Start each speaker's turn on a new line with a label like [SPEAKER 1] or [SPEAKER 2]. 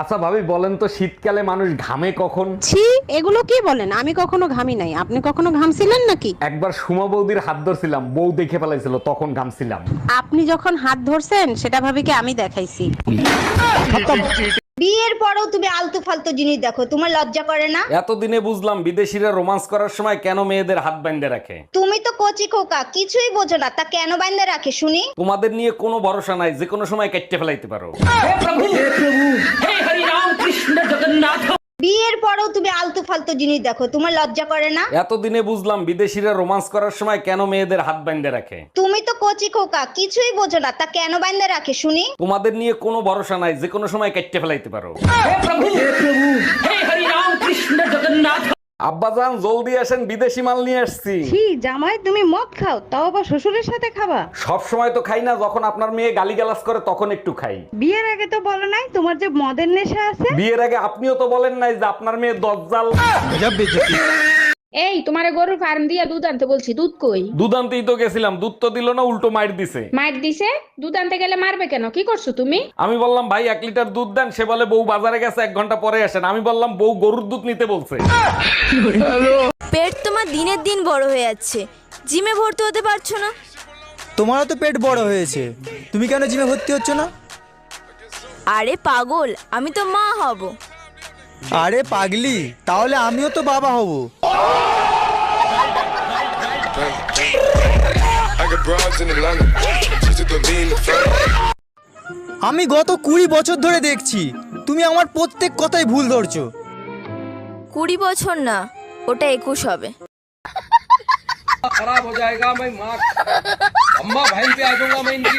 [SPEAKER 1] আচ্ছা ভাবি বলেন তো শীতকালে মানুষ ঘামে কখন?
[SPEAKER 2] ছি, এগুলো কি বলেন? আমি কখনো ঘামি নাই। আপনি কখনো ঘামছিলেন নাকি?
[SPEAKER 1] একবার সুমা বৌদির হাত ধরছিলাম, বউ দেখে ফেলাইছিল, তখন ঘামছিলাম।
[SPEAKER 2] আপনি যখন হাত ধরছেন সেটা ভাবিকে আমি দেখাইছি।
[SPEAKER 3] বিয়ের পরেও তুমি আলতু ফালতু জিনিস দেখো, তোমার লজ্জা করে না?
[SPEAKER 1] এতদিনে বুঝলাম বিদেশিরা রোমান্স করার সময় কেন মেয়েদের হাত বাইন্ধে রাখে।
[SPEAKER 3] তুমি তো কচি খোকা, কিছুই বোঝো না, তা কেন বাইন্দা রাখে শুনি?
[SPEAKER 1] তোমাদের নিয়ে কোনো ভরসা নাই, যে কোনো সময় কেটে ফেলাইতে পারো।
[SPEAKER 3] বিয়ের পরেও তুমি আলতু ফালতু জিনিস দেখো, তোমার লজ্জা করে না?
[SPEAKER 1] এতদিনে বুঝলাম বিদেশিরা রোমান্স করার সময় কেন মেয়েদের হাত বাইন্ধে রাখে।
[SPEAKER 3] তুমি তো কচি খোকা, কিছুই বোঝো না, তা কেন বাইন্দা রাখে শুনি?
[SPEAKER 1] তোমাদের নিয়ে কোনো ভরসা নাই, যে কোনো সময় কেটে ফেলাইতে পারো। আব্বাজান জলদি আসেন, বিদেশি মাল নিয়ে আসছি।
[SPEAKER 4] কি জামাই, তুমি মদ খাও, তাও আবার শ্বশুরের সাথে খাবা?
[SPEAKER 1] সব সময় তো খাই না, যখন আপনার মেয়ে গালিগালাজ করে তখন একটু খাই।
[SPEAKER 4] বিয়ের আগে তো বলো নাই তোমার যে মদের নেশা আছে।
[SPEAKER 1] বিয়ের আগে আপনিও তো বলেন নাই যে আপনার মেয়ে দজ্জাল।
[SPEAKER 5] এই তোমারে গরুর ফার্ম দিয়া দুধ আনতে বলছি, দুধ কই?
[SPEAKER 1] দুধ আনতেই তো গেছিলাম, দুধ তো দিল না, উল্টো মাইর দিছে।
[SPEAKER 5] মার দিছে? দুধ আনতে গেলে মারবে কেন? কি করছো তুমি?
[SPEAKER 1] আমি বললাম ভাই 1 লিটার দুধ দেন, সে বলে বউ বাজারে গেছে 1 ঘন্টা পরে আসেন। আমি বললাম বউ গরুর দুধ নিতে বলছে।
[SPEAKER 6] পেট তোমার দিনের দিন বড় হয়ে যাচ্ছে, জিমে ভর্তি হতে পারছো না।
[SPEAKER 7] তোমারও তো পেট বড় হয়েছে, তুমি কেন জিমে ভর্তি হচ্ছ না?
[SPEAKER 6] আরে পাগল, আমি তো মা হব।
[SPEAKER 7] আরে পাগলি, তাহলে আমিও তো বাবা হব। আমি গত 20 বছর ধরে দেখছি তুমি আমার প্রত্যেক কথাই ভুল ধরছো।
[SPEAKER 6] 20 বছর না, ওটা 21 হবে।
[SPEAKER 8] खराब हो जाएगा, मैं माँ अम्मा बहन पे आ जाऊंगा मैं इनकी।